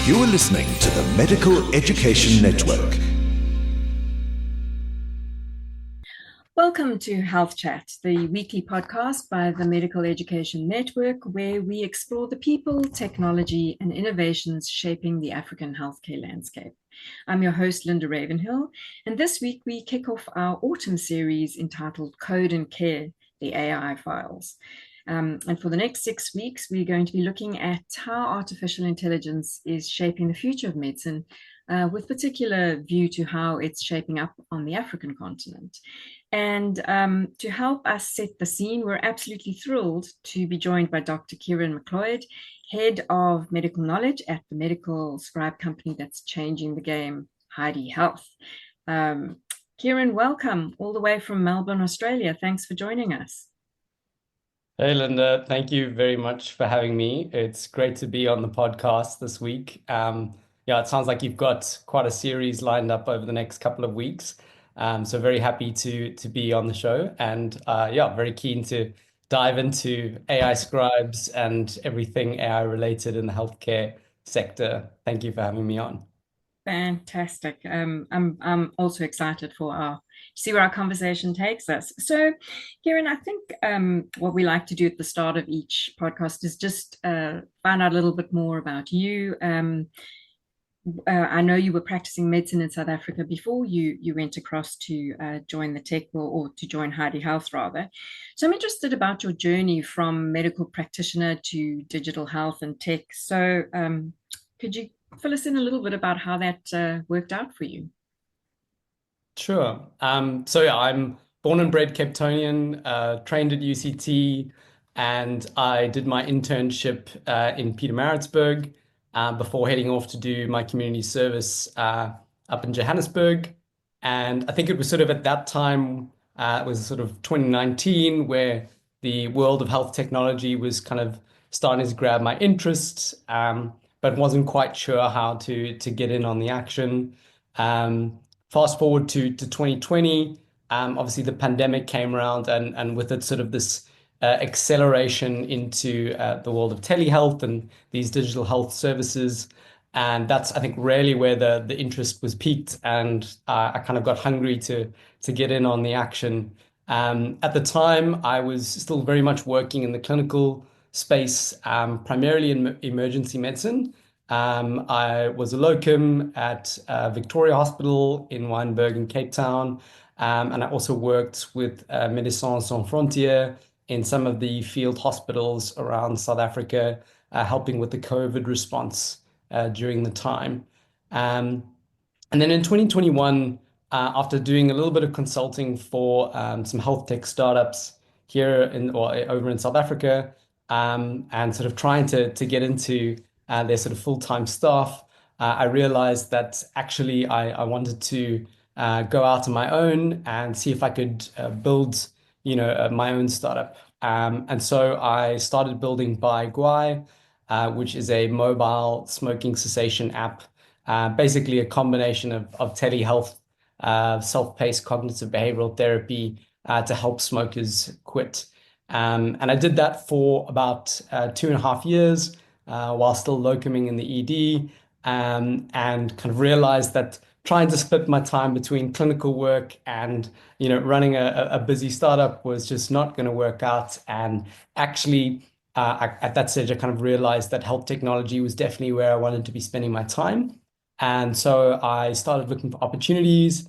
You are listening to the Medical Education Network. Welcome to Health Chat, the weekly podcast by the Medical Education Network, where we explore the people, technology, and innovations shaping the African healthcare landscape. I'm your host, Linda Ravenhill, and this week we kick off our autumn series entitled Code and Care, the AI Files. And for the next 6 weeks, we're going to be looking at how artificial intelligence is shaping the future of medicine, with particular view to how it's shaping up on the African continent. And to help us set the scene, we're absolutely thrilled to be joined by Dr. Kieran McLeod, Head of Medical Knowledge at the medical scribe company that's changing the game, Heidi Health. Kieran, welcome all the way from Melbourne, Australia. Thanks for joining us. Hey, Linda. Thank you very much for having me. It's great to be on the podcast this week. It sounds like you've got quite a series lined up over the next couple of weeks. So very happy to be on the show, and very keen to dive into AI scribes and everything AI related in the healthcare sector. Thank you for having me on. Fantastic. I'm also excited for see where our conversation takes us. So, Kieran, I think what we like to do at the start of each podcast is just find out a little bit more about you. I know you were practicing medicine in South Africa before you went across to join the tech or to join Heidi Health rather. So I'm interested about your journey from medical practitioner to digital health and tech. So could you fill us in a little bit about how that worked out for you? Sure. I'm born and bred Cape Townian, trained at UCT, and I did my internship in Pietermaritzburg before heading off to do my community service up in Johannesburg. And I think it was sort of at that time, it was sort of 2019, where the world of health technology was kind of starting to grab my interest, but wasn't quite sure how to get in on the action. Fast forward to 2020, obviously the pandemic came around, and with it sort of this acceleration into the world of telehealth and these digital health services. And that's, I think, really where the interest was piqued, and I kind of got hungry to get in on the action. At the time, I was still very much working in the clinical space, primarily in emergency medicine. I was a locum at Victoria Hospital in Wynberg in Cape Town, and I also worked with Médecins Sans Frontières in some of the field hospitals around South Africa, helping with the COVID response during the time. And then in 2021, after doing a little bit of consulting for some health tech startups here over in South Africa, and sort of trying to get into their sort of full-time staff, I realized that actually I wanted to go out on my own and see if I could build, my own startup. And so I started building By Gwai, which is a mobile smoking cessation app, basically a combination of telehealth, self-paced cognitive behavioral therapy to help smokers quit. And I did that for about 2.5 years while still locuming in the ED, and kind of realized that trying to split my time between clinical work and running a busy startup was just not going to work out. And actually, at that stage, I kind of realized that health technology was definitely where I wanted to be spending my time. And so I started looking for opportunities,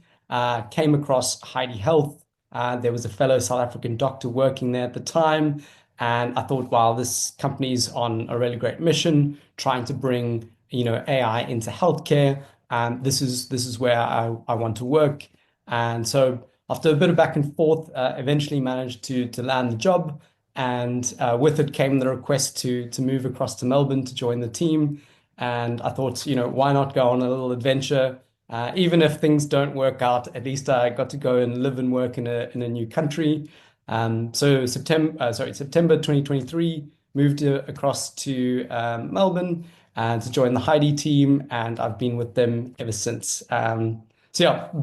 came across Heidi Health. There was a fellow South African doctor working there at the time. And I thought, wow, this company's on a really great mission, trying to bring, AI into healthcare. And this is where I want to work. And so after a bit of back and forth, eventually managed to land the job. And with it came the request to move across to Melbourne to join the team. And I thought, why not go on a little adventure? Even if things don't work out, at least I got to go and live and work in a new country. So September 2023, moved across to Melbourne and to join the Heidi team, and I've been with them ever since. A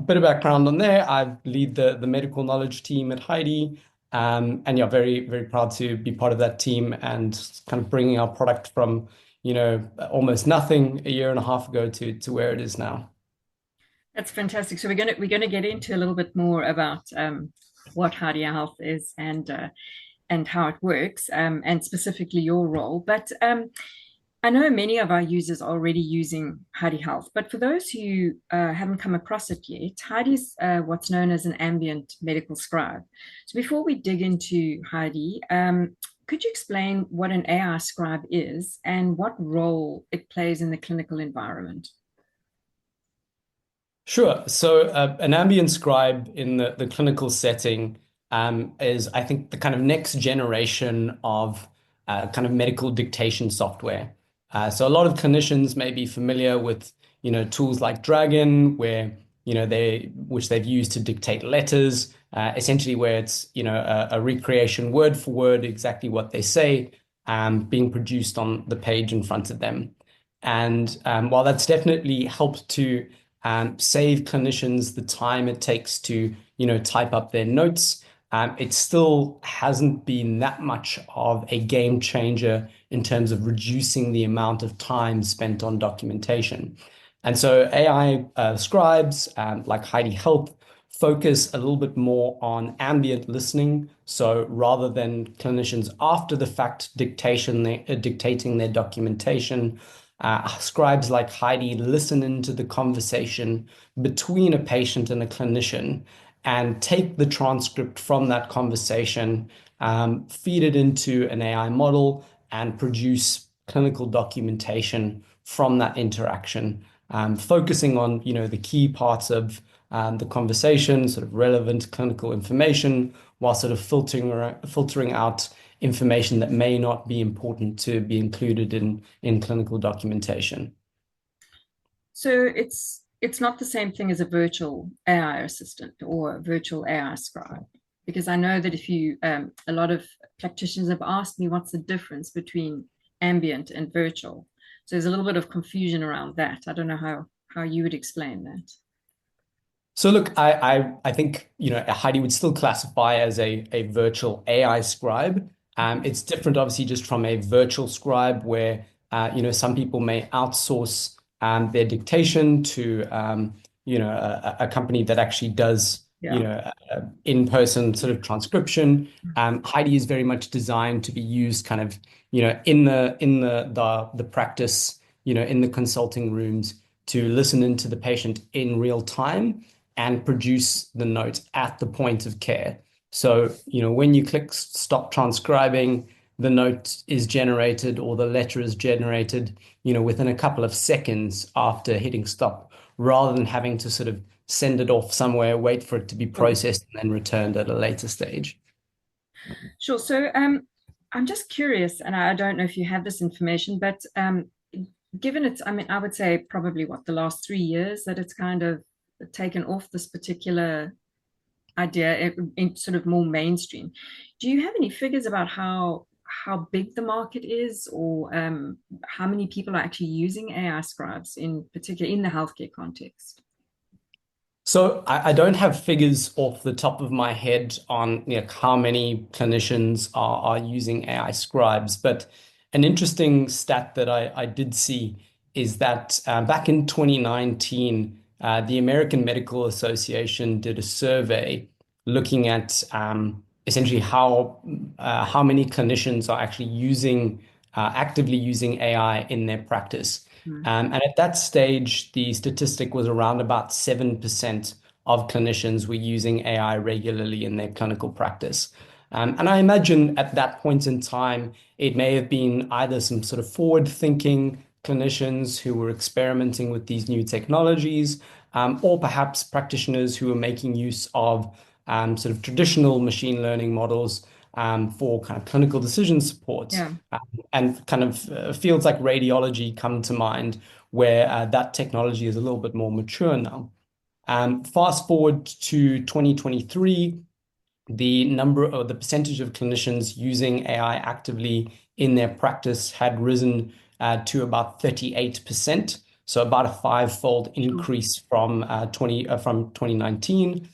bit of background on there. I lead the medical knowledge team at Heidi, very, very proud to be part of that team and kind of bringing our product from almost nothing a year and a half ago to where it is now. That's fantastic. So we're gonna get into a little bit more about what Heidi Health is and how it works, and specifically your role. But I know many of our users are already using Heidi Health, but for those who haven't come across it yet, Heidi's what's known as an ambient medical scribe. So before we dig into Heidi, could you explain what an AI scribe is and what role it plays in the clinical environment? Sure. So an ambient scribe in the clinical setting is, I think, the kind of next generation of kind of medical dictation software. So a lot of clinicians may be familiar with, tools like Dragon, where, which they've used to dictate letters, essentially where it's, a recreation word for word, exactly what they say, being produced on the page in front of them. And while that's definitely helped to save clinicians the time it takes to, type up their notes, it still hasn't been that much of a game changer in terms of reducing the amount of time spent on documentation. And so AI scribes like Heidi Health focus a little bit more on ambient listening. So rather than clinicians after the fact dictating their documentation, scribes like Heidi listen into the conversation between a patient and a clinician and take the transcript from that conversation, feed it into an AI model, and produce clinical documentation from that interaction, focusing on the key parts of the conversation, sort of relevant clinical information, while sort of filtering out information that may not be important to be included in clinical documentation. So it's not the same thing as a virtual AI assistant or a virtual AI scribe, because I know that if you a lot of practitioners have asked me what's the difference between ambient and virtual. So there's a little bit of confusion around that. I don't know how you would explain that. So look, I think Heidi would still classify as a virtual AI scribe. It's different, obviously, just from a virtual scribe where some people may outsource their dictation to a company that actually does in-person sort of transcription. Heidi is very much designed to be used kind of in the practice, in the consulting rooms, to listen into the patient in real time and produce the note at the point of care. So, when you click stop transcribing, the note is generated or the letter is generated, within a couple of seconds after hitting stop, rather than having to sort of send it off somewhere, wait for it to be processed and then returned at a later stage. Sure. So I'm just curious, and I don't know if you have this information, but given it's, I would say probably the last 3 years that it's kind of taken off this particular idea in sort of more mainstream. Do you have any figures about how big the market is, or how many people are actually using AI scribes in particular in the healthcare context? So I don't have figures off the top of my head on how many clinicians are using AI scribes, but an interesting stat that I did see is that back in 2019, the American Medical Association did a survey looking at essentially how many clinicians are actually actively using AI in their practice. And at that stage, the statistic was around about 7% of clinicians were using AI regularly in their clinical practice. And I imagine at that point in time, it may have been either some sort of forward-thinking clinicians who were experimenting with these new technologies, or perhaps practitioners who were making use of sort of traditional machine learning models for kind of clinical decision support. Yeah. And kind of fields like radiology come to mind, where that technology is a little bit more mature now. Fast forward to 2023, the percentage of clinicians using AI actively in their practice had risen to about 38%. So about a 5-fold increase from 2019.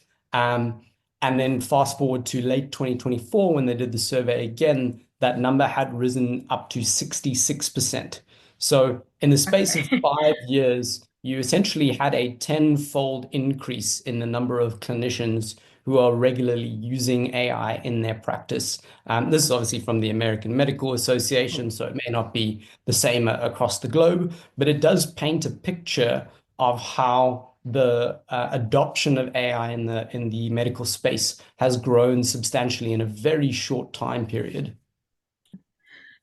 And then fast forward to late 2024, when they did the survey again, that number had risen up to 66%. So in the space of 5 years, you essentially had a tenfold increase in the number of clinicians who are regularly using AI in their practice. This is obviously from the American Medical Association, so it may not be the same across the globe, but it does paint a picture of how the adoption of AI in the medical space has grown substantially in a very short time period.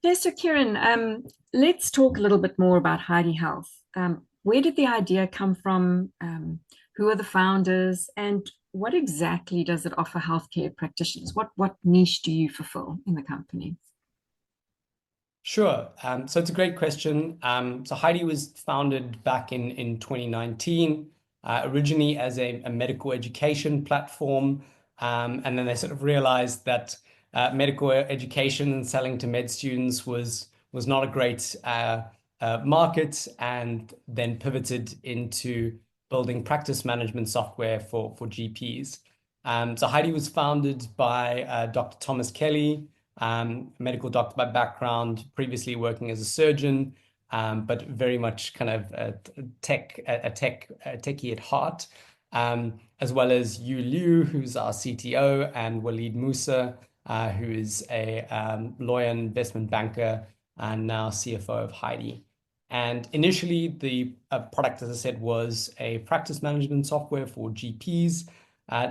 Yes, so Kieran, let's talk a little bit more about Heidi Health. Where did the idea come from? Who are the founders? And what exactly does it offer healthcare practitioners? What niche do you fulfill in the company? Sure. So it's a great question. So Heidi was founded back in 2019, originally as a medical education platform. And then they sort of realized that medical education and selling to med students was not a great market, and then pivoted into building practice management software for GPs. So Heidi was founded by Dr. Thomas Kelly, medical doctor by background, previously working as a surgeon, but very much kind of a techie at heart, as well as Yu Liu, who's our CTO, and Waleed Musa, who is a lawyer and investment banker, and now CFO of Heidi. And initially, the product, as I said, was a practice management software for GPs.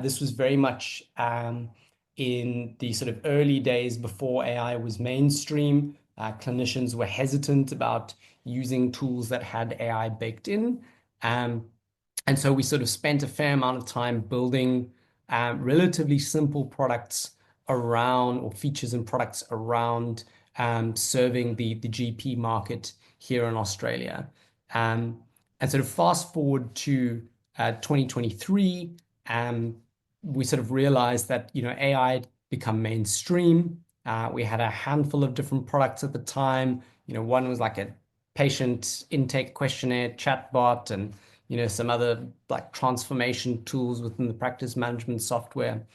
This was very much in the sort of early days before AI was mainstream. Clinicians were hesitant about using tools that had AI baked in. And so we sort of spent a fair amount of time building relatively simple products around, or features and products around, serving the GP market here in Australia. And sort of fast forward to 2023, we sort of realized that, AI had become mainstream. We had a handful of different products at the time. One was like a patient intake questionnaire chatbot, and some other like transformation tools within the practice management software.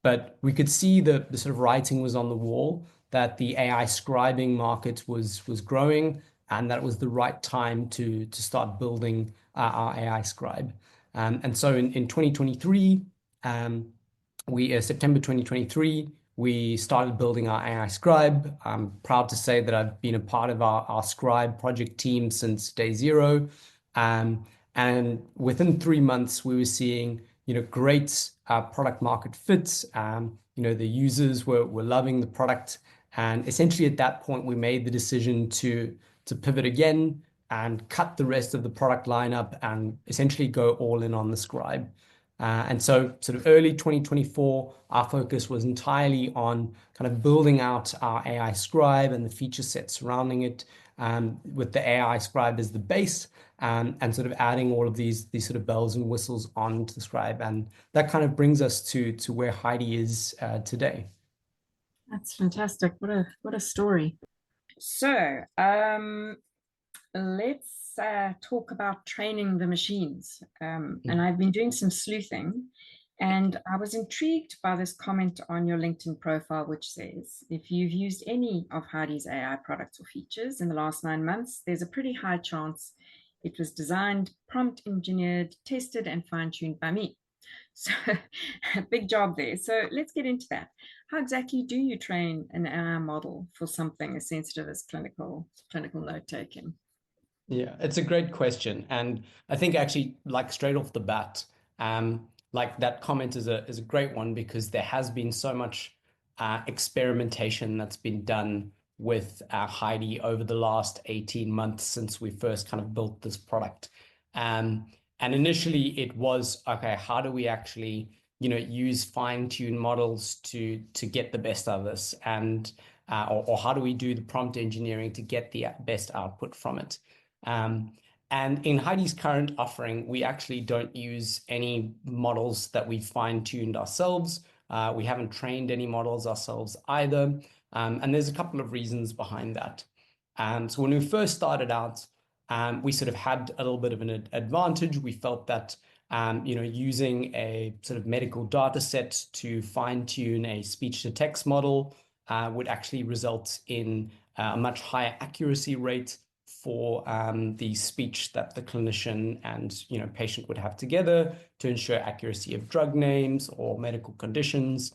But we could see the sort of writing was on the wall that the AI scribing market was growing, and that it was the right time to start building our AI scribe. And so in 2023, September 2023, we started building our AI scribe. I'm proud to say that I've been a part of our scribe project team since day zero. And within 3 months, we were seeing, great product market fits. The users were loving the product. And essentially at that point, we made the decision to pivot again and cut the rest of the product lineup and essentially go all in on the scribe. And so sort of early 2024, our focus was entirely on kind of building out our AI scribe and the feature set surrounding it, with the AI scribe as the base, and sort of adding all of these sort of bells and whistles onto the scribe. And that kind of brings us to where Heidi is today. That's fantastic. What a story. So, let's talk about training the machines. And I've been doing some sleuthing, and I was intrigued by this comment on your LinkedIn profile, which says, if you've used any of Heidi's AI products or features in the last 9 months, there's a pretty high chance it was designed, prompt engineered, tested, and fine-tuned by me. So big job there. So let's get into that. How exactly do you train an AI model for something as sensitive as clinical note taking? Yeah, it's a great question. And I think actually, like straight off the bat, like that comment is a great one, because there has been so much experimentation that's been done with Heidi over the last 18 months since we first kind of built this product. And initially it was, okay, how do we actually, use fine-tuned models to get the best out of this? And or how do we do the prompt engineering to get the best output from it? And in Heidi's current offering, we actually don't use any models that we fine-tuned ourselves. We haven't trained any models ourselves either. And there's a couple of reasons behind that. So when we first started out, we sort of had a little bit of an advantage. We felt that using a sort of medical data set to fine-tune a speech-to-text model would actually result in a much higher accuracy rate for the speech that the clinician and patient would have together to ensure accuracy of drug names or medical conditions.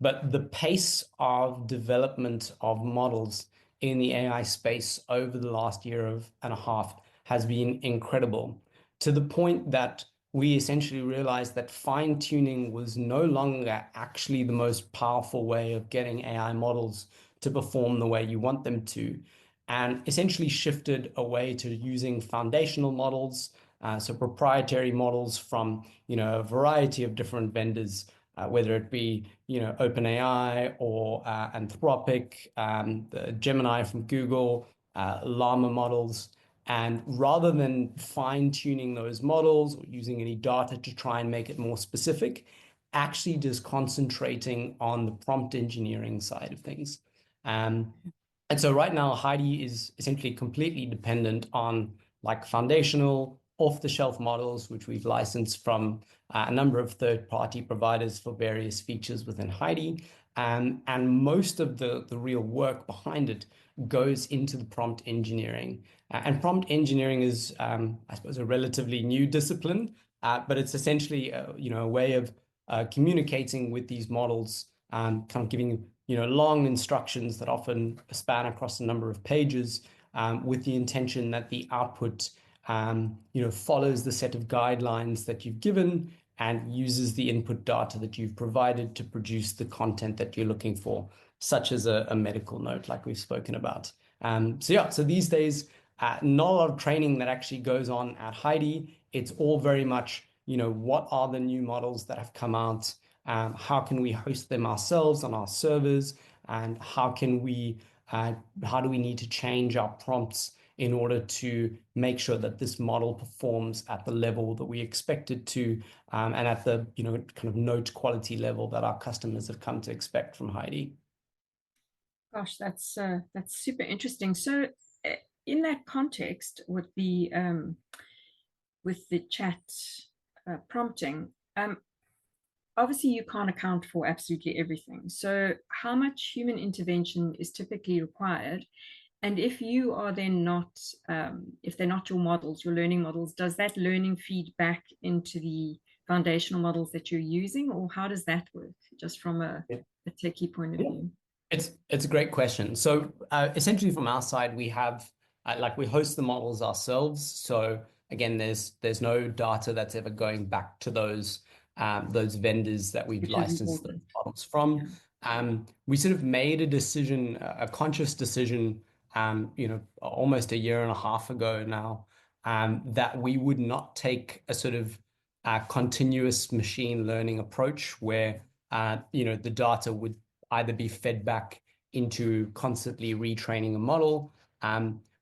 But the pace of development of models in the AI space over the last year and a half has been incredible, to the point that we essentially realized that fine-tuning was no longer actually the most powerful way of getting AI models to perform the way you want them to, and essentially shifted away to using foundational models, so proprietary models from a variety of different vendors, whether it be OpenAI or Anthropic, the Gemini from Google, Llama models. And rather than fine-tuning those models or using any data to try and make it more specific, actually just concentrating on the prompt engineering side of things. And so right now, Heidi is essentially completely dependent on like foundational off-the-shelf models, which we've licensed from a number of third-party providers for various features within Heidi. And most of the real work behind it goes into the prompt engineering. And prompt engineering is, I suppose, a relatively new discipline, but it's essentially, a way of communicating with these models, kind of giving, long instructions that often span across a number of pages, with the intention that the output, follows the set of guidelines that you've given and uses the input data that you've provided to produce the content that you're looking for, such as a medical note like we've spoken about. So these days, not a lot of training that actually goes on at Heidi. It's all very much, what are the new models that have come out? How can we host them ourselves on our servers? And how do we need to change our prompts in order to make sure that this model performs at the level that we expect it to, and at the kind of note quality level that our customers have come to expect from Heidi. Gosh, that's super interesting. So, in that context, with the chat prompting, obviously you can't account for absolutely everything. So, how much human intervention is typically required? And if you are then not, if they're not your models, your learning models, does that learning feed back into the foundational models that you're using, or how does that work, just from a techie point of view? It's a great question. So essentially from our side, we have, we host the models ourselves. So again, there's no data that's ever going back to those vendors that we've licensed the models from. Yeah. We sort of made a decision, a conscious decision, almost a year and a half ago now, that we would not take a sort of continuous machine learning approach where, the data would either be fed back into constantly retraining a model,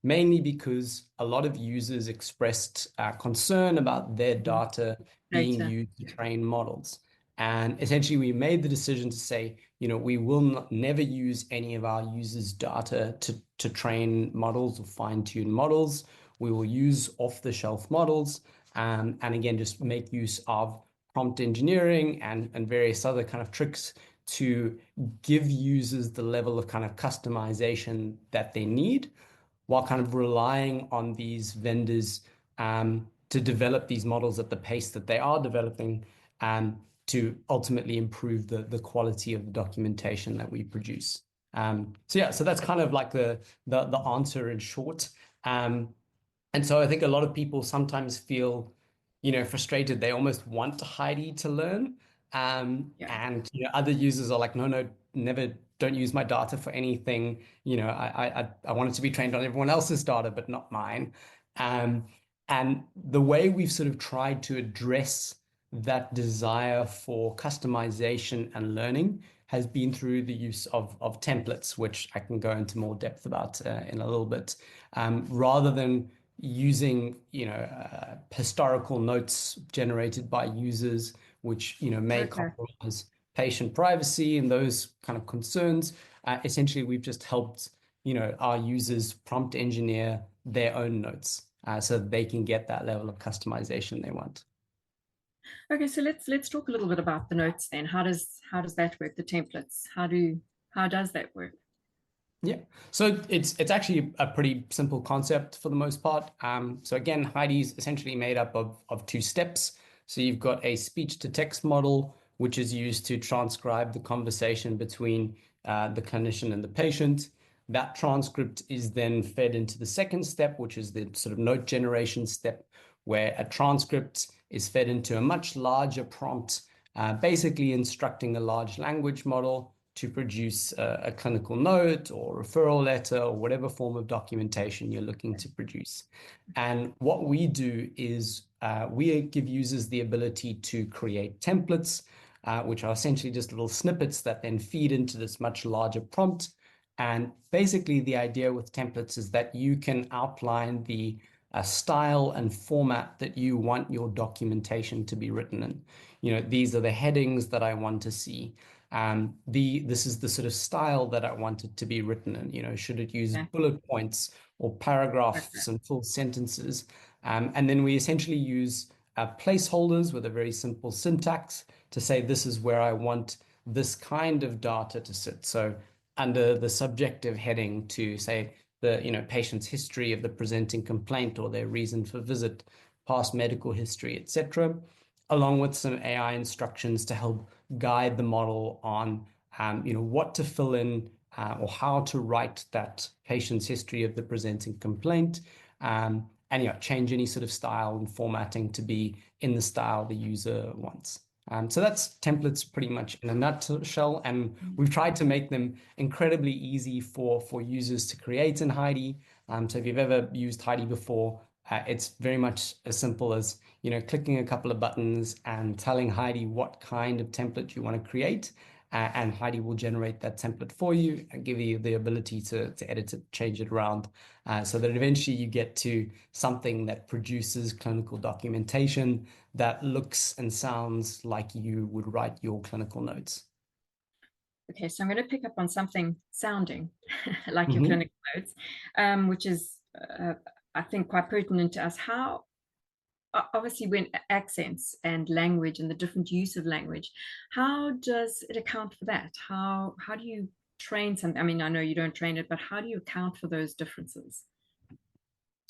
mainly because a lot of users expressed concern about their data being used to train models. And essentially, we made the decision to say, we will never use any of our users' data to train models or fine-tune models. We will use off-the-shelf models, and again, just make use of prompt engineering and various other kind of tricks to give users the level of kind of customization that they need, while kind of relying on these vendors to develop these models at the pace that they are developing, to ultimately improve the quality of the documentation that we produce. So that's kind of like the answer in short. And so I think a lot of people sometimes feel, frustrated. They almost want Heidi to learn. And other users are like, no, never, don't use my data for anything. I want it to be trained on everyone else's data, but not mine. And the way we've sort of tried to address that desire for customization and learning has been through the use of templates, which I can go into more depth about in a little bit, rather than using historical notes generated by users, which may compromise patient privacy and those kind of concerns. Essentially, we've just helped our users prompt engineer their own notes, so that they can get that level of customization they want. Okay, so let's talk a little bit about the notes then. How does that work? The templates. How does that work? Yeah, so it's actually a pretty simple concept for the most part. So again, Heidi's essentially made up of two steps. So you've got a speech to text model, which is used to transcribe the conversation between the clinician and the patient. That transcript is then fed into the second step, which is the sort of note generation step, where a transcript is fed into a much larger prompt, basically instructing a large language model to produce a clinical note or referral letter or whatever form of documentation you're looking to produce. And what we do is we give users the ability to create templates, which are essentially just little snippets that then feed into this much larger prompt. And basically the idea with templates is that you can outline the style and format that you want your documentation to be written in. These are the headings that I want to see. This is the sort of style that I want it to be written in. Should it use bullet points or paragraphs and full sentences? And then we essentially use placeholders with a very simple syntax to say this is where I want this kind of data to sit. So under the subjective heading to say the patient's history of the presenting complaint or their reason for visit, past medical history, etc., along with some AI instructions to help guide the model on what to fill in or how to write that patient's history of the presenting complaint, and change any sort of style and formatting to be in the style the user wants. So that's templates pretty much in a nutshell, and we've tried to make them incredibly easy for users to create in Heidi. So if you've ever used Heidi before, it's very much as simple as clicking a couple of buttons and telling Heidi what kind of template you want to create, and Heidi will generate that template for you and give you the ability to edit it, change it around, so that eventually you get to something that produces clinical documentation that looks and sounds like you would write your clinical notes. Okay, so I'm going to pick up on something sounding like your clinical notes, which is, I think, quite pertinent to us. How, obviously, when accents and language and the different use of language, how does it account for that? How do you train something? I mean, I know you don't train it, but how do you account for those differences?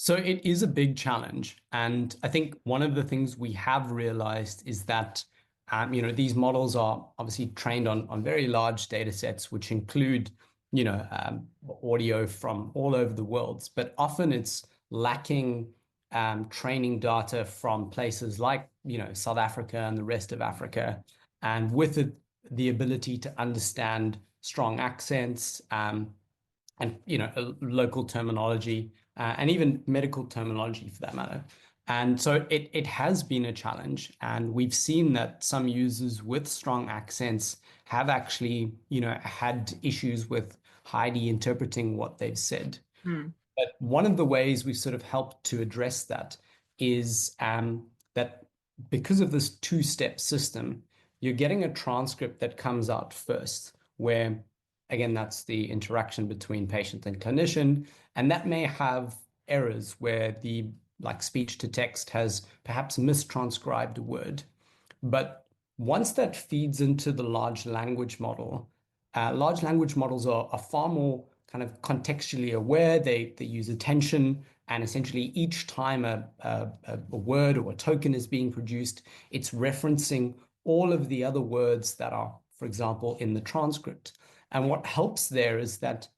So it is a big challenge. And I think one of the things we have realized is that these models are obviously trained on very large data sets, which include audio from all over the world, but often it's lacking training data from places like South Africa and the rest of Africa, and with it the ability to understand strong accents and local terminology and even medical terminology for that matter. And so it has been a challenge, and we've seen that some users with strong accents have actually had issues with Heidi interpreting what they've said. But one of the ways we've sort of helped to address that is that because of this two-step system, you're getting a transcript that comes out first, where, again, that's the interaction between patient and clinician, and that may have errors where the speech to text has perhaps mistranscribed a word. But once that feeds into the large language model, large language models are far more kind of contextually aware. They use attention, and essentially each time a word or a token is being produced, it's referencing all of the other words that are, for example, in the transcript. And what helps there is that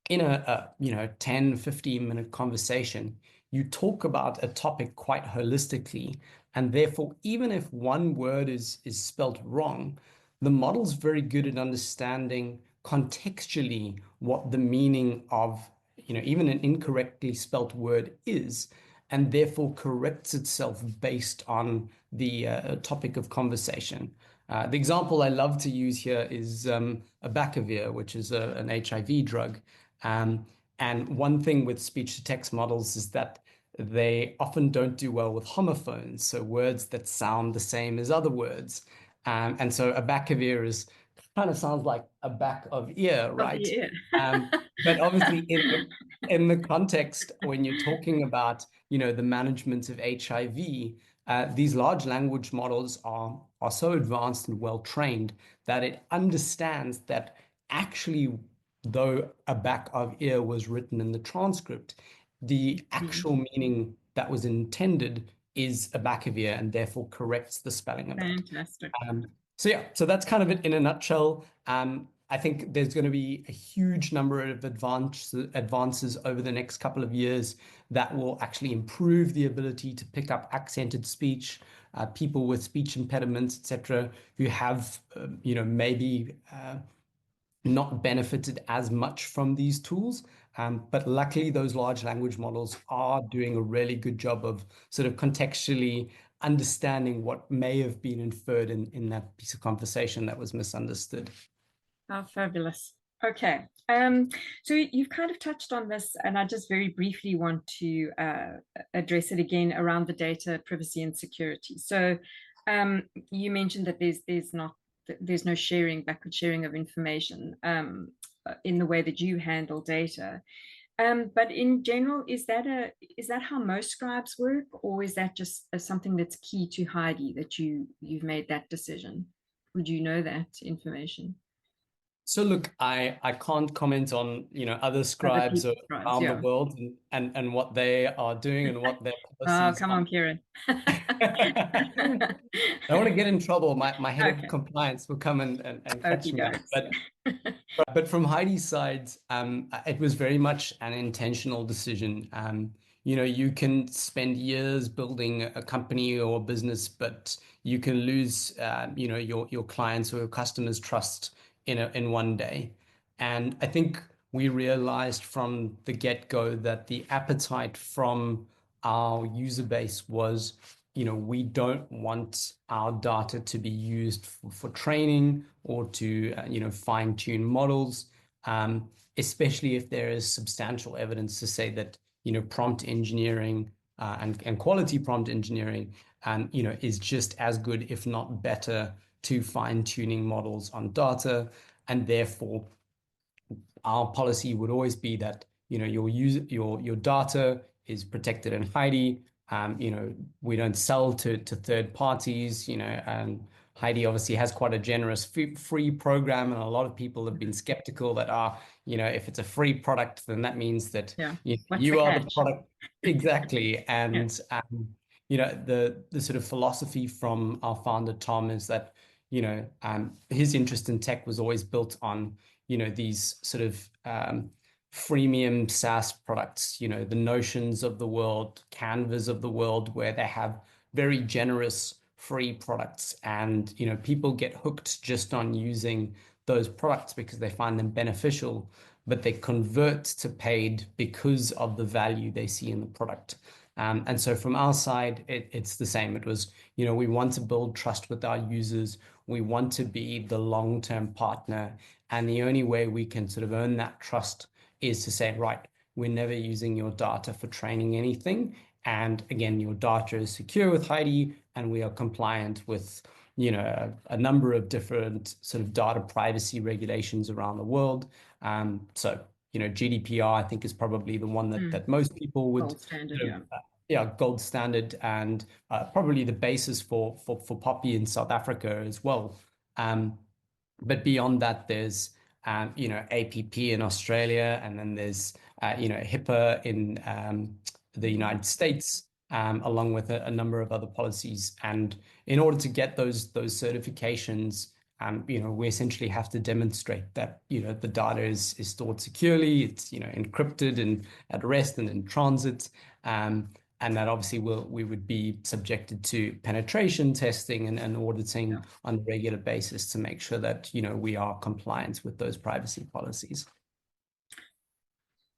in a 10, 15-minute conversation, you talk about a topic quite holistically. And therefore, even if one word is spelt wrong, the model's very good at understanding contextually what the meaning of even an incorrectly spelt word is, and therefore corrects itself based on the topic of conversation. The example I love to use here is abacavir, which is an HIV drug. And one thing with speech-to-text models is that they often don't do well with homophones, so words that sound the same as other words. And so abacavir kind of sounds like a back of ear, right? But obviously in the context, when you're talking about the management of HIV, these large language models are so advanced and well trained that it understands that actually though a back of ear was written in the transcript, the actual meaning that was intended is a back of ear and therefore corrects the spelling of that. Fantastic. So that's kind of it in a nutshell. I think there's going to be a huge number of advances over the next couple of years that will actually improve the ability to pick up accented speech, people with speech impediments, etc., who have, maybe not benefited as much from these tools. But luckily, those large language models are doing a really good job of sort of contextually understanding what may have been inferred in that piece of conversation that was misunderstood. Oh, fabulous. Okay. So you've kind of touched on this, and I just very briefly want to address it again around the data privacy and security. So you mentioned that there's no backward sharing of information in the way that you handle data. But in general, is that how most scribes work, or is that just something that's key to Heidi that you've made that decision? Would you know that information? So look, I can't comment on other scribes around the world and what they are doing and what their policies Oh, come on, Kieran. I don't want to get in trouble. My head of compliance will come and catch me up. But from Heidi's side, it was very much an intentional decision. You can spend years building a company or a business, but you can lose your clients or your customers' trust in one day. And I think we realized from the get-go that the appetite from our user base was, we don't want our data to be used for training or to, fine-tune models, especially if there is substantial evidence to say that, prompt engineering and quality prompt engineering, is just as good, if not better, to fine-tuning models on data. And therefore, our policy would always be that, your data is protected in Heidi. We don't sell to third parties, and Heidi obviously has quite a generous free program, and a lot of people have been skeptical that, if it's a free product, then that means that you are the product. Exactly. And, the sort of philosophy from our founder, Tom, is that, his interest in tech was always built on, these sort of freemium SaaS products, the Notions of the world, Canvas of the world, where they have very generous free products. And, people get hooked just on using those products because they find them beneficial, but they convert to paid because of the value they see in the product. And so from our side, it's the same. It was, we want to build trust with our users. We want to be the long-term partner. And the only way we can sort of earn that trust is to say, right, we're never using your data for training anything. And again, your data is secure with Heidi, and we are compliant with, a number of different sort of data privacy regulations around the world. So, GDPR, I think, is probably the one that most people would gold standard, gold standard, and probably the basis for Poppy in South Africa as well. But beyond that, there's APP in Australia, and then there's HIPAA in the United States, along with a number of other policies. And in order to get those certifications, we essentially have to demonstrate that the data is stored securely, it's encrypted and at rest and in transit, and that obviously we would be subjected to penetration testing and auditing on a regular basis to make sure that we are compliant with those privacy policies.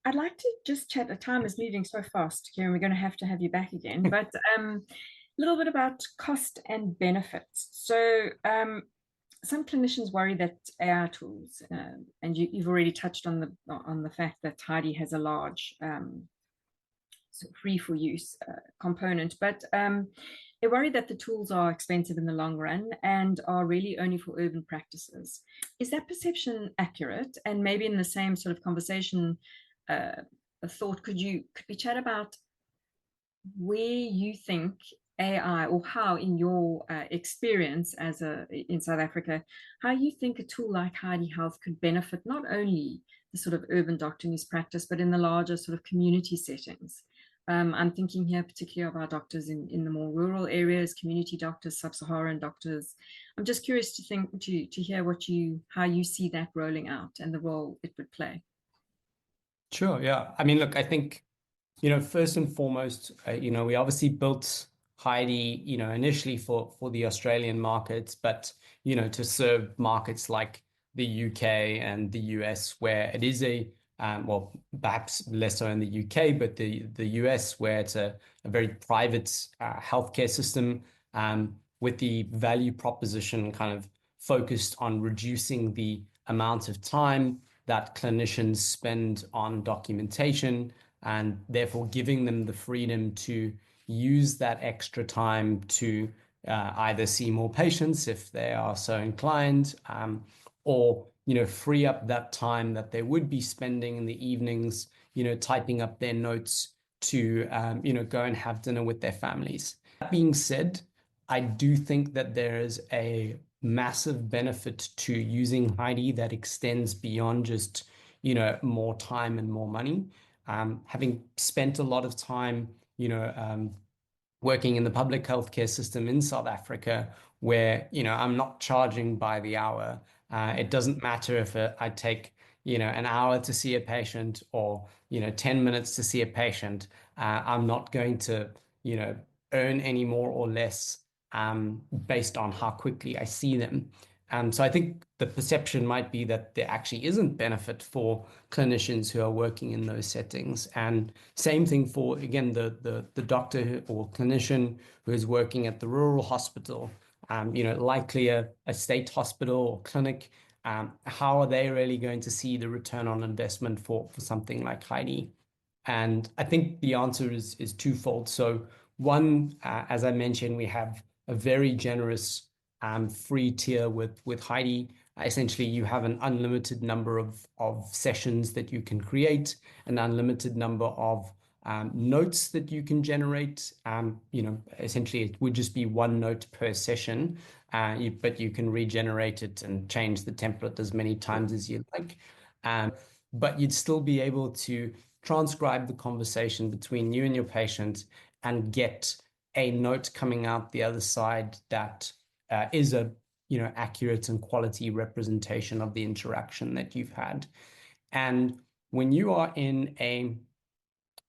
I'd like to just chat. The time is moving so fast, Kieran. We're going to have you back again, but a little bit about cost and benefits. So some clinicians worry that AI tools, and you've already touched on the fact that Heidi has a large free for use component, but they worry that the tools are expensive in the long run and are really only for urban practices. Is that perception accurate? And maybe in the same sort of conversation, a thought, could we chat about where you think AI, or how in your experience in South Africa, how you think a tool like Heidi Health could benefit not only the sort of urban doctor in his practice, but in the larger sort of community settings. I'm thinking here particularly of our doctors in the more rural areas, community doctors, sub-Saharan doctors. I'm just curious to hear how you see that rolling out and the role it would play. Sure, yeah. I mean, look, I think, first and foremost, we obviously built Heidi, initially for the Australian markets, but, to serve markets like the UK and the US, where it is well, perhaps less so in the UK, but the US, where it's a very private healthcare system, with the value proposition kind of focused on reducing the amount of time that clinicians spend on documentation, and therefore giving them the freedom to use that extra time to either see more patients if they are so inclined, or free up that time that they would be spending in the evenings, typing up their notes to go and have dinner with their families. That being said, I do think that there is a massive benefit to using Heidi that extends beyond just more time and more money. Having spent a lot of time working in the public healthcare system in South Africa, where I'm not charging by the hour. It doesn't matter if I take an hour to see a patient or 10 minutes to see a patient. I'm not going to earn any more or less based on how quickly I see them. So I think the perception might be that there actually isn't benefit for clinicians who are working in those settings. And same thing for, again, the doctor or clinician who is working at the rural hospital, likely a state hospital or clinic. How are they really going to see the return on investment for something like Heidi? And I think the answer is twofold. So one, as I mentioned, we have a very generous free tier with Heidi. Essentially, you have an unlimited number of sessions that you can create, an unlimited number of notes that you can generate. Essentially, it would just be one note per session, but you can regenerate it and change the template as many times as you like. But you'd still be able to transcribe the conversation between you and your patient and get a note coming out the other side that is a accurate and quality representation of the interaction that you've had. And when you are in a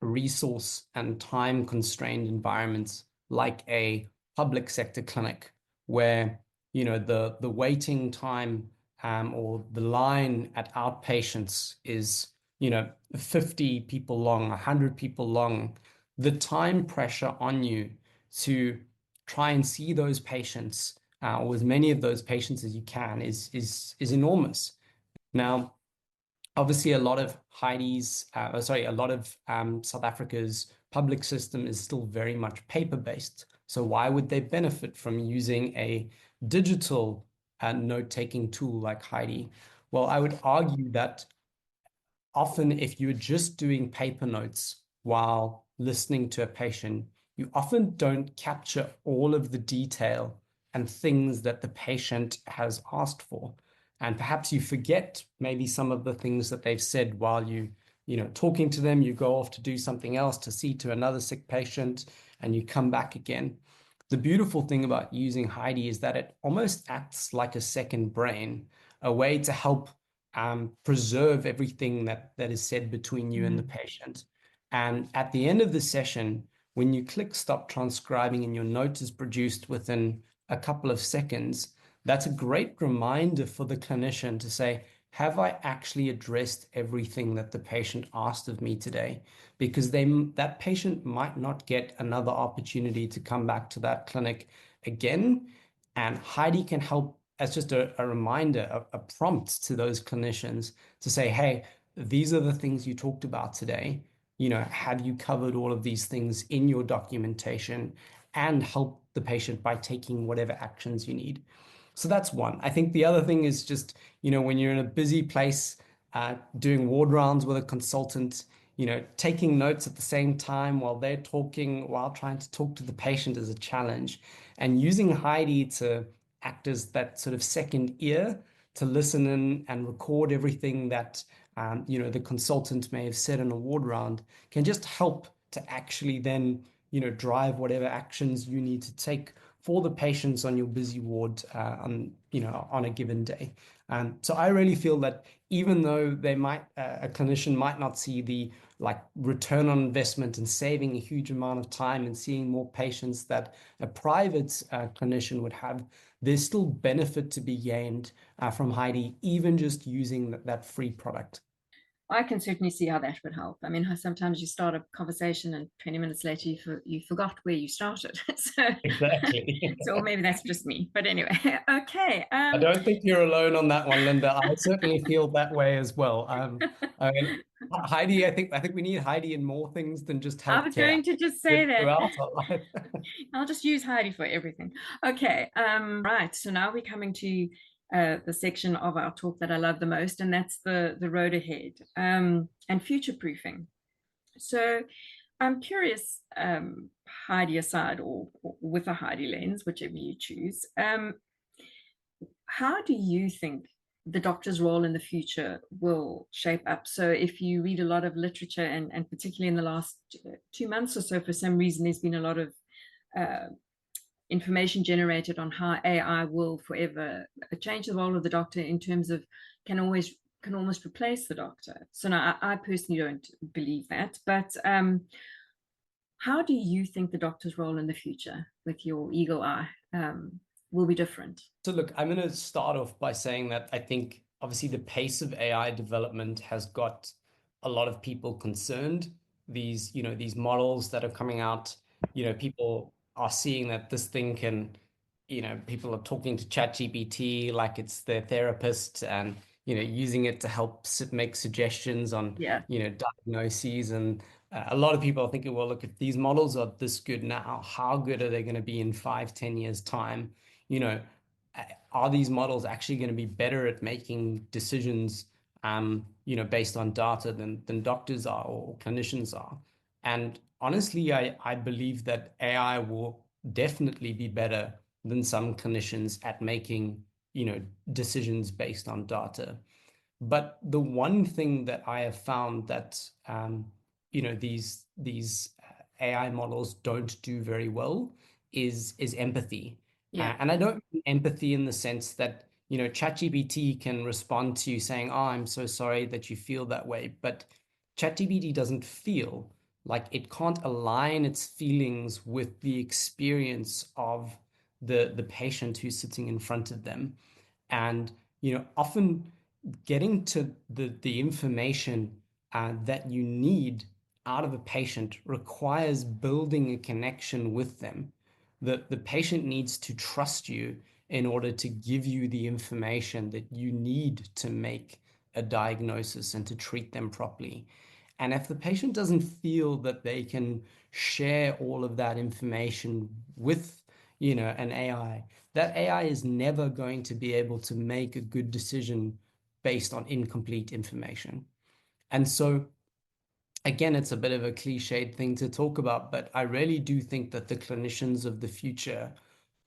resource and time constrained environment like a public sector clinic, where the waiting time or the line at outpatients is 50 people long, 100 people long, the time pressure on you to try and see those patients or as many of those patients as you can is enormous. Now, obviously, a lot of South Africa's public system is still very much paper-based. So why would they benefit from using a digital note-taking tool like Heidi? Well, I would argue that often if you're just doing paper notes while listening to a patient, you often don't capture all of the detail and things that the patient has asked for. And perhaps you forget maybe some of the things that they've said while talking to them. You go off to do something else, to see to another sick patient, and you come back again. The beautiful thing about using Heidi is that it almost acts like a second brain, a way to help preserve everything that is said between you and the patient. And at the end of the session, when you click stop transcribing and your note is produced within a couple of seconds, that's a great reminder for the clinician to say, have I actually addressed everything that the patient asked of me today? Because that patient might not get another opportunity to come back to that clinic again. And Heidi can help as just a reminder, a prompt to those clinicians to say, hey, these are the things you talked about today. Have you covered all of these things in your documentation, and help the patient by taking whatever actions you need? So that's one. I think the other thing is just, when you're in a busy place, doing ward rounds with a consultant, taking notes at the same time while they're talking, while trying to talk to the patient is a challenge. And using Heidi to act as that sort of second ear to listen in and record everything that the consultant may have said in a ward round can just help to actually then, drive whatever actions you need to take for the patients on your busy ward on a given day. So I really feel that even though a clinician might not see the return on investment and saving a huge amount of time and seeing more patients that a private clinician would have, there's still benefit to be gained from Heidi, even just using that free product. I can certainly see how that would help. I mean, sometimes you start a conversation and 20 minutes later you forgot where you started. So Exactly. So maybe that's just me. But anyway, okay. I don't think you're alone on that one, Linda. I certainly feel that way as well. I mean, Heidi, I think we need Heidi in more things than just I was healthcare. going to just say that. Throughout our life. I'll just use Heidi for everything. Okay. Right. So now we're coming to the section of our talk that I love the most, and that's the road ahead and future proofing. So I'm curious, Heidi aside, or with a Heidi lens, whichever you choose, how do you think the doctor's role in the future will shape up? So if you read a lot of literature, and particularly in the last 2 months or so, for some reason, there's been a lot of information generated on how AI will forever change the role of the doctor in terms of can almost replace the doctor. So now I personally don't believe that, but how do you think the doctor's role in the future, with your eagle eye, will be different? So look, I'm going to start off by saying that I think obviously the pace of AI development has got a lot of people concerned. These models that are coming out, people are seeing that this thing can, people are talking to ChatGPT like it's their therapist, and using it to help make suggestions on diagnoses. And a lot of people are thinking, well, look, if these models are this good now, how good are they going to be in 5-10 years time? Are these models actually going to be better at making decisions based on data than doctors are or clinicians are? And honestly, I believe that AI will definitely be better than some clinicians at making, decisions based on data. But the one thing that I have found that, these AI models don't do very well is empathy. Yeah. And I don't mean empathy in the sense that, ChatGPT can respond to you saying, oh, I'm so sorry that you feel that way. But ChatGPT doesn't feel. Like, it can't align its feelings with the experience of the patient who's sitting in front of them. And, often getting to the information that you need out of a patient requires building a connection with them. The patient needs to trust you in order to give you the information that you need to make a diagnosis and to treat them properly. And if the patient doesn't feel that they can share all of that information with, an AI, that AI is never going to be able to make a good decision based on incomplete information. And so, again, it's a bit of a cliched thing to talk about, but I really do think that the clinicians of the future,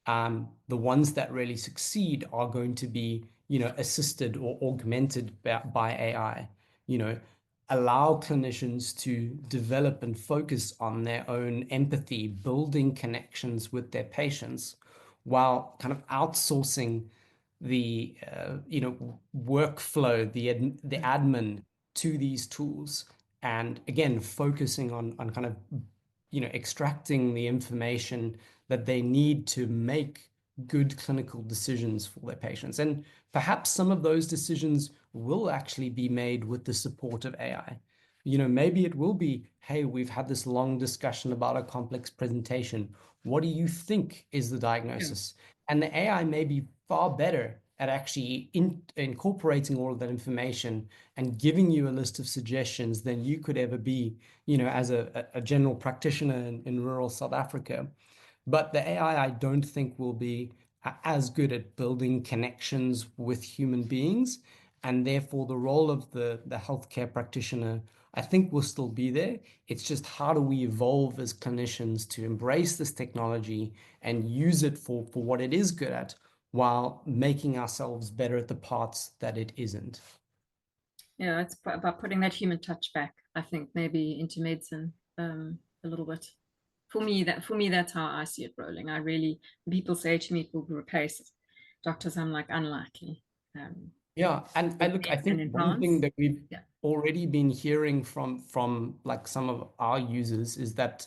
the ones that really succeed, are going to be, assisted or augmented by AI. Allow clinicians to develop and focus on their own empathy, building connections with their patients, while kind of outsourcing the workflow, the admin to these tools, and again focusing on kind of extracting the information that they need to make good clinical decisions for their patients. And perhaps some of those decisions will actually be made with the support of AI. Maybe it will be, hey, we've had this long discussion about a complex presentation. What do you think is the diagnosis? And the AI may be far better at actually incorporating all of that information and giving you a list of suggestions than you could ever be, as a general practitioner in rural South Africa. But the AI, I don't think, will be as good at building connections with human beings. And therefore, the role of the healthcare practitioner, I think, will still be there. It's just, how do we evolve as clinicians to embrace this technology and use it for what it is good at, while making ourselves better at the parts that it isn't. Yeah, it's about putting that human touch back, I think, maybe into medicine a little bit. For me, that's how I see it rolling. I really, when people say to me, people will replace doctors, I'm like, unlikely. Um, Yeah, and look, I and think one thing enhance. that we've Yeah. already been hearing from like some of our users is that,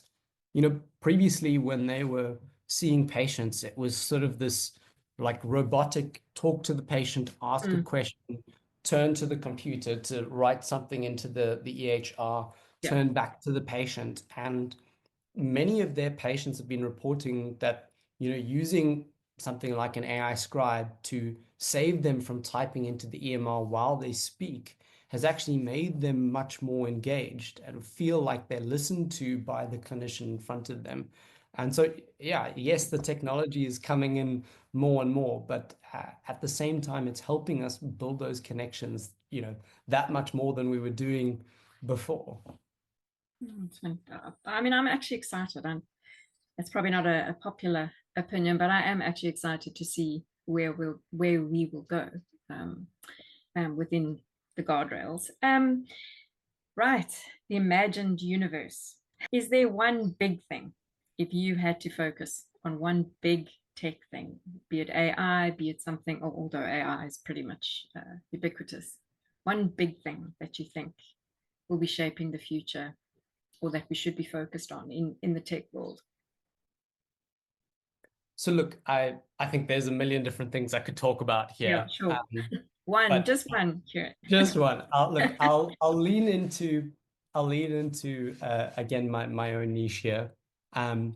previously when they were seeing patients, it was sort of this like robotic talk to the patient, ask a Mm, question, turn to the computer to write something into the EHR, yeah. turn back to the patient. And many of their patients have been reporting that, using something like an AI scribe to save them from typing into the EMR while they speak has actually made them much more engaged and feel like they're listened to by the clinician in front of them. And so, yeah, yes, the technology is coming in more and more, but at the same time, it's helping us build those connections, that much more than we were doing before. I mean, I'm actually excited. It's probably not a popular opinion, but I am actually excited to see where we will go um, within the guardrails. Right, the imagined universe. Is there one big thing, if you had to focus on one big tech thing, be it AI, be it something, although AI is pretty much ubiquitous, one big thing that you think will be shaping the future or that we should be focused on in the tech world? So look, I think there's a million different things I could talk about Yeah, here, sure. One, but just one, Kieran. just one. I'll lean into again my own niche here. Um,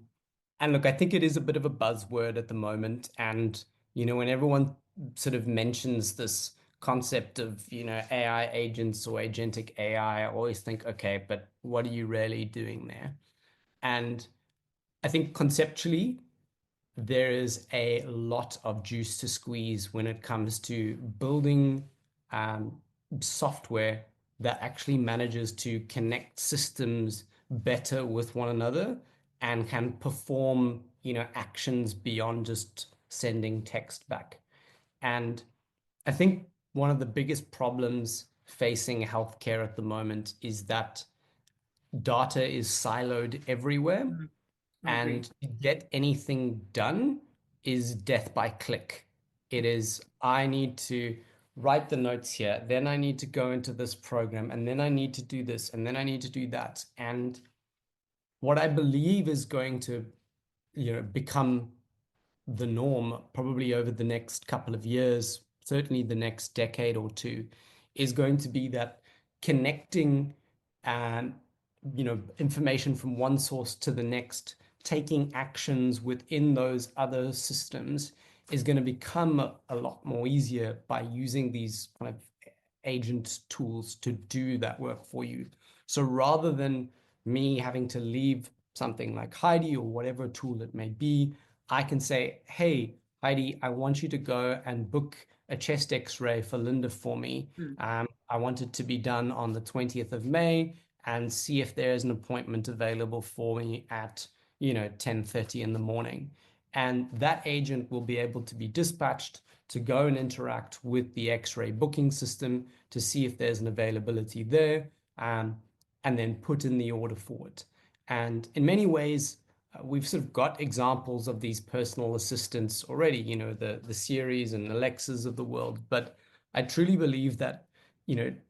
and look, I think it is a bit of a buzzword at the moment, and when everyone sort of mentions this concept of AI agents or agentic AI, I always think, okay, but what are you really doing there? And I think conceptually, there is a lot of juice to squeeze when it comes to building um, software that actually manages to connect systems better with one another and can perform, actions beyond just sending text back. And I think one of the biggest problems facing healthcare at the moment is that data is siloed everywhere, Mm, I agree. and to get anything done is death by click. It is, I need to write the notes here, then I need to go into this program, and then I need to do this, and then I need to do that. And what I believe is going to, become the norm probably over the next couple of years, certainly the next decade or two, is going to be that connecting and information from one source to the next, taking actions within those other systems is going to become a lot more easier by using these kind of agent tools to do that work for you. So rather than me having to leave something like Heidi or whatever tool it may be, I can say, hey, Heidi, I want you to go and book a chest x-ray for Linda for me. Mm, I want it to be done on the 20th of May and see if there is an appointment available for me at 10:30 in the morning. And that agent will be able to be dispatched to go and interact with the x-ray booking system to see if there's an availability there, and then put in the order for it. And in many ways, we've sort of got examples of these personal assistants already, the Siris and Alexas of the world. But I truly believe that,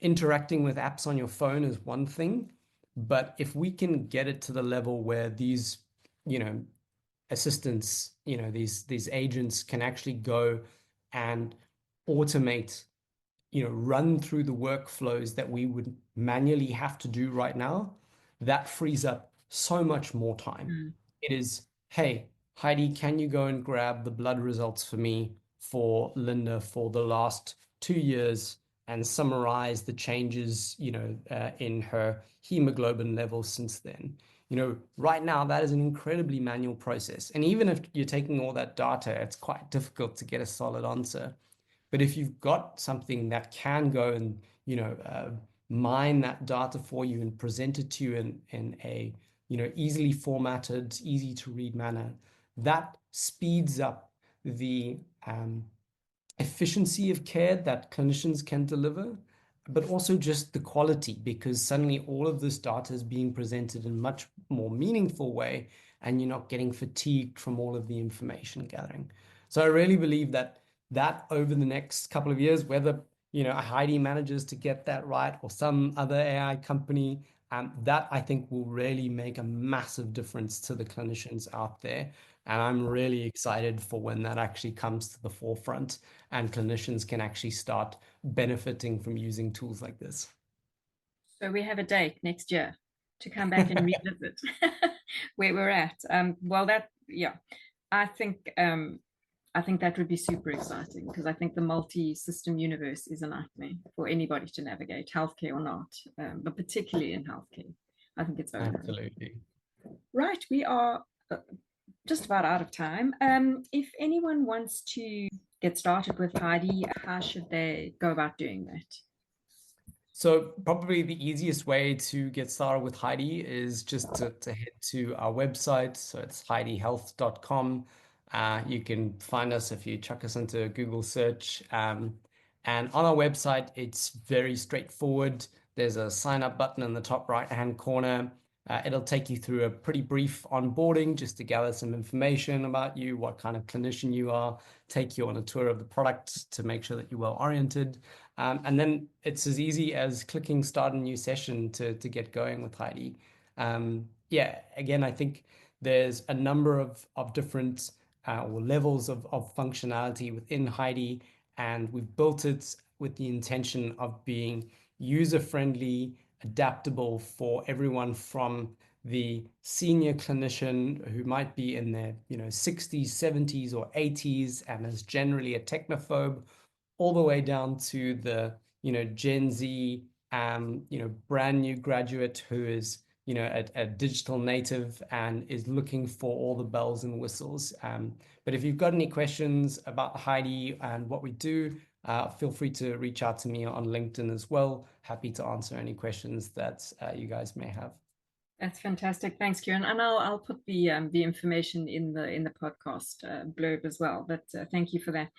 interacting with apps on your phone is one thing, but if we can get it to the level where these, assistants, these agents can actually go and automate, run through the workflows that we would manually have to do right now, that frees up so much more time. mm, It is, hey, Heidi, can you go and grab the blood results for me for Linda for the last 2 years and summarize the changes, in her hemoglobin levels since then? Right now, that is an incredibly manual process. And even if you're taking all that data, it's quite difficult to get a solid answer. But if you've got something that can go and, mine that data for you and present it to you in a, easily formatted, easy to read manner, that speeds up the efficiency of care that clinicians can deliver. but also just the quality, because suddenly all of this data is being presented in a much more meaningful way, and you're not getting fatigued from all of the information gathering. So I really believe that over the next couple of years, whether Heidi manages to get that right or some other AI company, that I think will really make a massive difference to the clinicians out there. And I'm really excited for when that actually comes to the forefront and clinicians can actually start benefiting from using tools like this. So we have a date next year to come back and revisit where we're at. I think that would be super exciting, because I think the multi-system universe is a nightmare for anybody to navigate, healthcare or not, but particularly in healthcare. I think it's over. Absolutely. Right, we are just about out of time. If anyone wants to get started with Heidi, how should they go about doing that? So probably the easiest way to get started with Heidi is just to head to our website. So it's heidihealth.com. You can find us if you chuck us into a Google search. And on our website, it's very straightforward. There's a sign up button in the top right-hand corner. It'll take you through a pretty brief onboarding just to gather some information about you, what kind of clinician you are, take you on a tour of the product to make sure that you're well oriented. And then it's as easy as clicking start a new session to get going with Heidi. Again, I think there's a number of different or levels of functionality within Heidi, and we've built it with the intention of being user-friendly, adaptable for everyone from the senior clinician who might be in their 60s, 70s, or 80s and is generally a technophobe, all the way down to the Gen Z brand new graduate who is a digital native and is looking for all the bells and whistles. But if you've got any questions about Heidi and what we do, feel free to reach out to me on LinkedIn as well. Happy to answer any questions that you guys may have. That's fantastic. Thanks, Kieran. And I'll put the information in the podcast blurb as well. But thank you for that.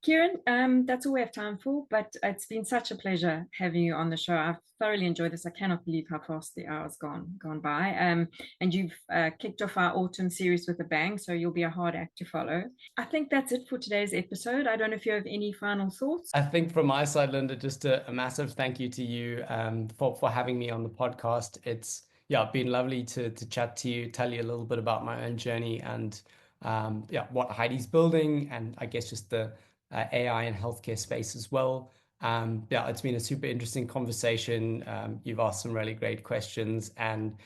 Kieran, that's all we have time for, but it's been such a pleasure having you on the show. I've thoroughly enjoyed this. I cannot believe how fast the hour's gone by. And you've kicked off our autumn series with a bang, so you'll be a hard act to follow. I think that's it for today's episode. I don't know if you have any final thoughts. I think from my side, Linda, just a massive thank you to you for having me on the podcast. It's been lovely to chat to you, tell you a little bit about my own journey and what Heidi's building, and I guess just the AI and healthcare space as well. It's been a super interesting conversation. You've asked some really great questions, and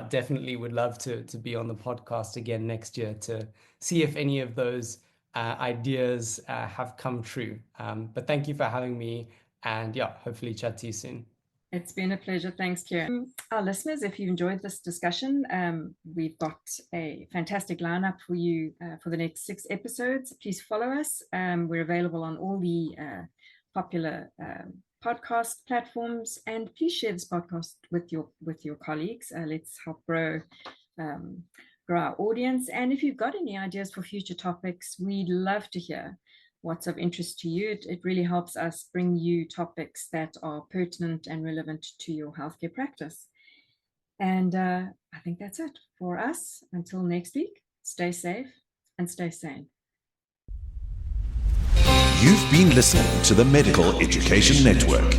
definitely would love to be on the podcast again next year to see if any of those ideas have come true. But thank you for having me, and hopefully chat to you soon. It's been a pleasure. Thanks, Kieran. Our listeners, if you enjoyed this discussion, we've got a fantastic lineup for you for the next 6 episodes. Please follow us. We're available on all the popular podcast platforms, and please share this podcast with your colleagues. Let's help grow our audience. And if you've got any ideas for future topics, we'd love to hear what's of interest to you. It really helps us bring you topics that are pertinent and relevant to your healthcare practice. And I think that's it for us. Until next week, stay safe and stay sane. You've been listening to the Medical Education Network.